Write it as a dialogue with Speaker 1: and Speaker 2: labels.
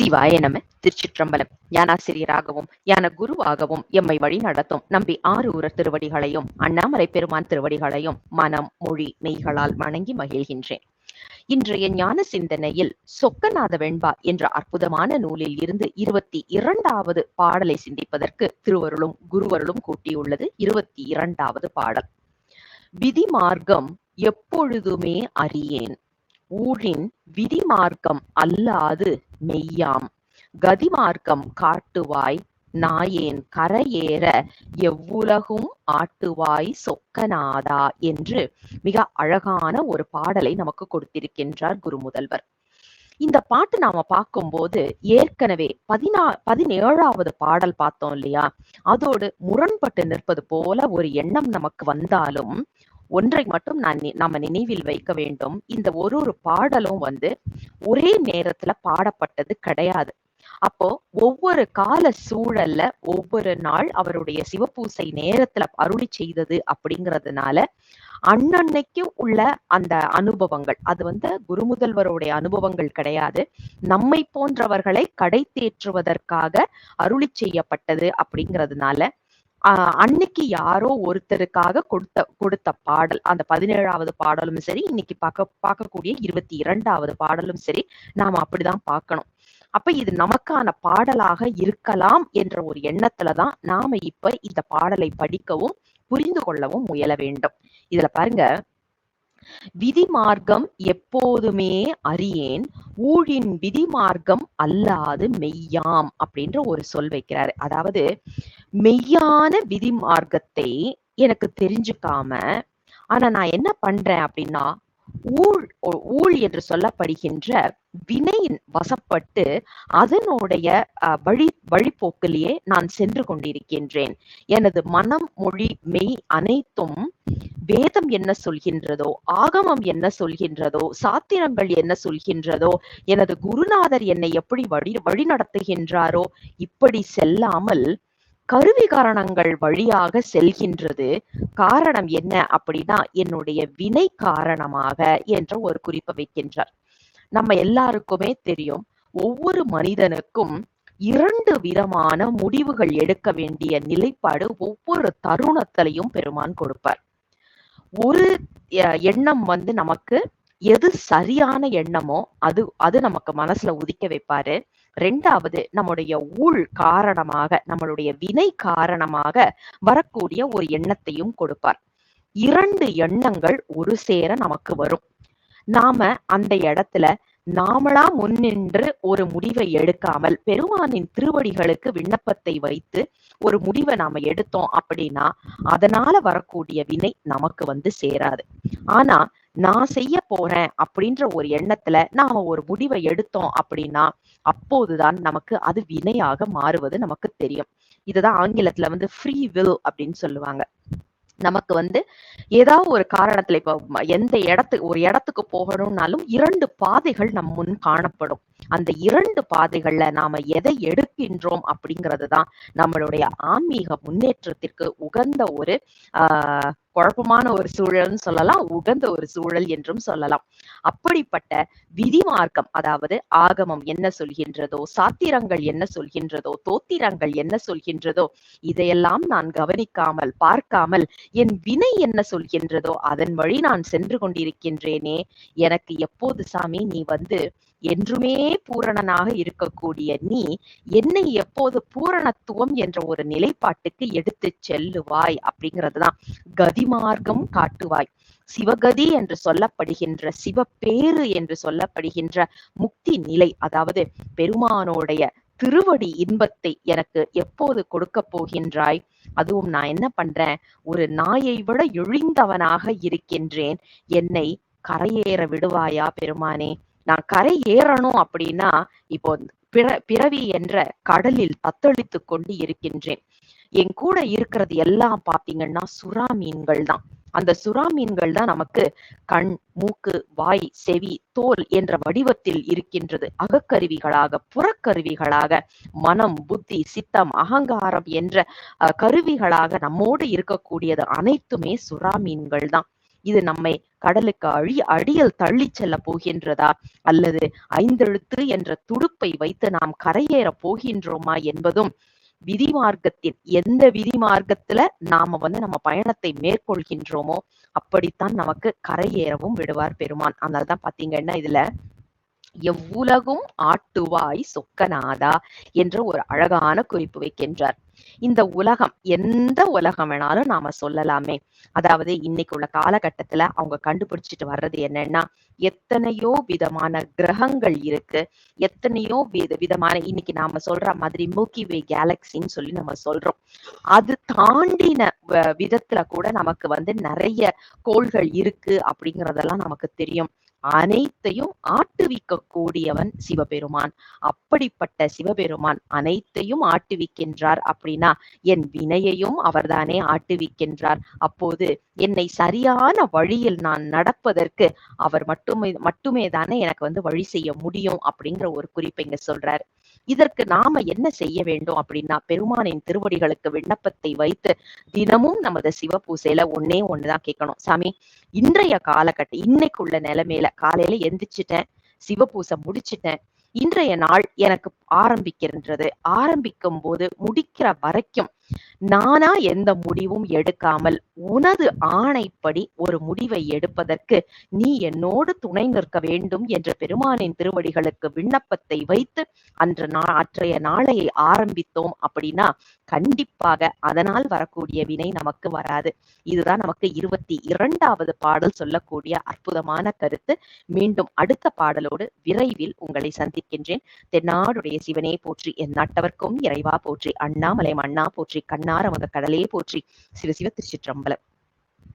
Speaker 1: சிவாய நம. திருச்சிற்றம்பலம். ஞானாசிரியராகவும் ஞான குருவாகவும் எம்மை வழி நடத்தும் நம்பி ஆரூரர் திருவடிகளையும் அண்ணாமலை பெருமான் திருவடிகளையும் மனம் மொழி மெய்களால் வணங்கி மகிழ்கின்றேன். இன்றைய ஞான சிந்தனையில் சொக்கநாத வெண்பா என்ற அற்புதமான நூலில் இருந்து 22வது பாடலை சிந்திப்பதற்கு திருவருளும் குருவருளும் கூட்டியுள்ளது. 22வது பாடல். விதிமார்க்கம் எப்பொழுதுமே அறியேன், ஊழின் விதிமார்க்கம் அல்லாது மெய்யாம், கதிமார்க்கம் காட்டுவாய் நாயேன் கரையேற எவ்வுலகும் ஆட்டுவாய் சொக்கநாதா என்று மிக அழகான ஒரு பாடலை நமக்கு கொடுத்திருக்கின்றார் குருமுதல்வர். இந்த பாட்டு நாம பார்க்கும்போது ஏற்கனவே 17வது பாடல் பார்த்தோம் இல்லையா, அதோடு முரண்பட்டு நிற்பது போல ஒரு எண்ணம் நமக்கு வந்தாலும் ஒன்றை மட்டும் நாம நினைவில் வைக்க வேண்டும். இந்த ஒரு பாடலும் ஒரே நேரத்துல பாடப்பட்டது கிடையாது. அப்போ ஒவ்வொரு கால சூழல்ல ஒவ்வொரு நாள் அவருடைய சிவபூசை நேரத்துல அருளி செய்தது அப்படிங்கிறதுனால அன்னன்னைக்கு உள்ள அந்த அனுபவங்கள், அது குருமுதல்வருடைய அனுபவங்கள் கிடையாது, நம்மை போன்றவர்களை கடை தேற்றுவதற்காக அருளி செய்யப்பட்டது. அப்படிங்கிறதுனால அன்னைக்கு யாரோ ஒருத்தருக்காக கொடுத்த பாடல் அந்த 17வது பாடலும் சரி, இன்னைக்கு பார்க்கக்கூடிய 22வது பாடலும் சரி, நாம அப்படிதான் பார்க்கணும். அப்ப இது நமக்கான பாடலாக இருக்கலாம் என்ற ஒரு எண்ணத்துலதான் நாம இப்ப இந்த பாடலை படிக்கவும் புரிந்து கொள்ளவும் முயல வேண்டும். இதுல பாருங்க, விதிமார்க்கம் எப்போதுமே அறியேன், ஊழின் விதிமார்க்கம் அல்லாது மெய்யாம் அப்படின்ற ஒரு சொல் வைக்கிறாரு. அதாவது மெய்யான விதிமார்க்கத்தை எனக்கு தெரிஞ்சுக்காம, ஆனா நான் என்ன பண்றேன் அப்படின்னா, ஊழ் என்று சொல்லப்படுகின்ற வினையின் வசப்பட்டு அதனுடைய வழிபோக்கிலேயே நான் சென்று கொண்டிருக்கின்றேன். எனது மனம் மொழி மெய் அனைத்தும் வேதம் என்ன சொல்கின்றதோ, ஆகமம் என்ன சொல்கின்றதோ, சாத்திரங்கள் என்ன சொல்கின்றதோ, எனது குருநாதர் என்னை எப்படி வழி நடத்துகின்றாரோ இப்படி செல்லாமல் கருவி காரணங்கள் வழியாக செல்கின்றது. காரணம் என்ன அப்படின்னா, என்னுடைய வினை காரணமாக என்ற ஒரு குறிப்பை வைக்கின்றார். நம்ம எல்லாருக்குமே தெரியும், ஒவ்வொரு மனிதனுக்கும் 2 விதமான முடிவுகள் எடுக்க வேண்டிய நிலைப்பாடு ஒவ்வொரு தருணத்திலையும் பெருமான் கொடுப்பார். ஒரு எண்ணம் நமக்கு எது சரியான எண்ணமோ அது நமக்கு மனசுல உதிக்க வைப்பாரு. 2வது, நம்முடைய ஊழ் காரணமாக, நம்மளுடைய வினை காரணமாக வரக்கூடிய ஒரு எண்ணத்தையும் கொடுப்பார். 2 எண்ணங்கள் ஒரு சேர நமக்கு வரும். நாம அந்த இடத்துல நாமளா முன்னின்று ஒரு முடிவை எடுக்காமல் பெருமானின் திருவடிகளுக்கு விண்ணப்பத்தை வைத்து ஒரு முடிவை நாம எடுத்தோம் அப்படின்னா அதனால வரக்கூடிய வினை நமக்கு சேராது. ஆனா நான் செய்ய போறேன் அப்படின்ற ஒரு எண்ணத்துல நாம ஒரு முடிவை எடுத்தோம் அப்படின்னா அப்போதுதான் நமக்கு அது வினையாக மாறுவது நமக்கு தெரியும். இதுதான் ஆங்கிலத்துல ஃப்ரீ வில் அப்படின்னு சொல்லுவாங்க. நமக்கு ஏதாவது ஒரு காரணத்துல இப்ப ஒரு இடத்துக்கு போகணும்னாலும் 2 பாதைகள் நம் முன் காணப்படும். அந்த 2 பாதைகள்ல நாம எதை எடுக்கின்றோம் அப்படிங்கிறதுதான் நம்மளுடைய ஆன்மீக முன்னேற்றத்திற்கு உகந்த ஒரு குழப்பமான ஒரு சூழல்னு சொல்லலாம், உகந்த ஒரு சூழல் என்றும் சொல்லலாம். அப்படிப்பட்ட விதிமார்க்கம், அதாவது ஆகமம் என்ன சொல்கின்றதோ, சாத்திரங்கள் என்ன சொல்கின்றதோ, தோத்திரங்கள் என்ன சொல்கின்றதோ, இதையெல்லாம் நான் கவனிக்காமல் பார்க்காமல் என் வினை என்ன சொல்கின்றதோ அதன் வழி நான் சென்று கொண்டிருக்கின்றேனே. எனக்கு எப்போது சாமி நீ என்றுமே பூரணனாக இருக்கக்கூடிய நீ என்னை எப்போது பூரணத்துவம் என்ற ஒரு நிலைப்பாட்டுக்கு எடுத்து செல்லுவாய் அப்படிங்கிறதுதான் கதிமார்க்கம் காட்டுவாய். சிவகதி என்று சொல்லப்படுகின்ற சிவப்பேறு என்று சொல்லப்படுகின்ற முக்தி நிலை, அதாவது பெருமானோடைய திருவடி இன்பத்தை எனக்கு எப்போது கொடுக்க போகின்றாய்? அதுவும் நான் என்ன பண்றேன், ஒரு நாயை விட இழிந்தவனாக இருக்கின்றேன், என்னை கரையேற விடுவாயா பெருமானே? நான் கரை ஏறணும் அப்படின்னா இப்போ பிறவி என்ற கடலில் தத்தளித்து கொண்டு இருக்கின்றேன். என் கூட இருக்கிறது எல்லாம் பாத்தீங்கன்னா சுறா மீன்கள் தான். அந்த சுறா மீன்கள் தான் நமக்கு கண், மூக்கு, வாய், செவி, தோல் என்ற வடிவத்தில் இருக்கின்றது. அகக்கருவிகளாக, புறக்கருவிகளாக, மனம், புத்தி, சித்தம், அகங்காரம் என்ற கருவிகளாக நம்மோடு இருக்கக்கூடியது அனைத்துமே சுறா மீன்கள் தான். இது நம்மை கடலுக்கு அடியில் தள்ளிச் செல்ல போகின்றதா, அல்லது ஐந்தெழுத்து என்ற துடுப்பை வைத்து நாம் கரையேறப் போகின்றோமா என்பதும், விதிமார்க்கத்தில் எந்த விதிமார்க்கத்துல நாம நம்ம பயணத்தை மேற்கொள்கின்றோமோ அப்படித்தான் நமக்கு கரையேறவும் விடுவார் பெருமான். அதனால்தான் பாத்தீங்கன்னா இதுல எவ்வுலகும் ஆட்டுவாய் சொக்கநாதா என்ற ஒரு அழகான குறிப்பு வைக்கின்றார். இந்த உலகம் எந்த உலகம் வேணாலும் நாம சொல்லலாமே. அதாவது இன்னைக்கு உள்ள காலகட்டத்துல அவங்க கண்டுபிடிச்சிட்டு வர்றது என்னன்னா, எத்தனையோ விதமான கிரகங்கள் இருக்கு, எத்தனையோ விதமான இன்னைக்கு நாம சொல்ற மாதிரி மில்கி வே கேலக்சின்னு சொல்லி நம்ம சொல்றோம். அது தாண்டின விதத்துல கூட நமக்கு நிறைய கோள்கள் இருக்கு அப்படிங்கறதெல்லாம் நமக்கு தெரியும். அனைத்தையும் ஆட்டுவிக்க கூடியவன் சிவபெருமான். அப்படிப்பட்ட சிவபெருமான் அனைத்தையும் ஆட்டுவிக்கின்றார் அப்படின்னா என் வினையையும் அவர்தானே ஆட்டுவிக்கின்றார். அப்போது என்னை சரியான வழியில் நான் நடப்பதற்கு அவர் மட்டுமே தானே எனக்கு வழி செய்ய முடியும் அப்படிங்கிற ஒரு குறிப்பை இங்க சொல்றாரு. இதற்கு நாம என்ன செய்ய வேண்டும் அப்படின்னா, பெருமானின் திருவடிகளுக்கு விண்ணப்பத்தை வைத்து தினமும் நமது சிவபூசையில ஒண்ணுதான் கேட்கணும். சாமி, இன்றைய காலகட்டம் இன்னைக்குள்ள நிலைமையில காலையில எந்திரிச்சிட்டேன், சிவபூசை முடிச்சிட்டேன், இன்றைய நாள் எனக்கு ஆரம்பிக்கின்றது. ஆரம்பிக்கும் போது முடிக்கிற வரைக்கும் நானா எந்த முடிவும் எடுக்காமல் உனது ஆணைப்படி ஒரு முடிவை எடுப்பதற்கு நீ என்னோடு துணை நிற்க வேண்டும் என்ற பெருமானின் திருவடிகளுக்கு விண்ணப்பத்தை வைத்து அன்றைய நாளை ஆரம்பித்தோம் அப்படின்னா கண்டிப்பாக அதனால் வரக்கூடிய வினை நமக்கு வராது. இதுதான் நமக்கு 22வது பாடல் சொல்லக்கூடிய அற்புதமான கருத்து. மீண்டும் அடுத்த பாடலோடு விரைவில் உங்களை சந்திக்கின்றேன். தென்னாடுடைய சிவனே போற்றி, என் நாட்டவர்க்கும் இறைவா போற்றி, அண்ணாமலை மண்ணா போற்றி, கண்ணார மத கடலே போற்றி. சிவ சிவ திருச்சிற்றம்பலம்.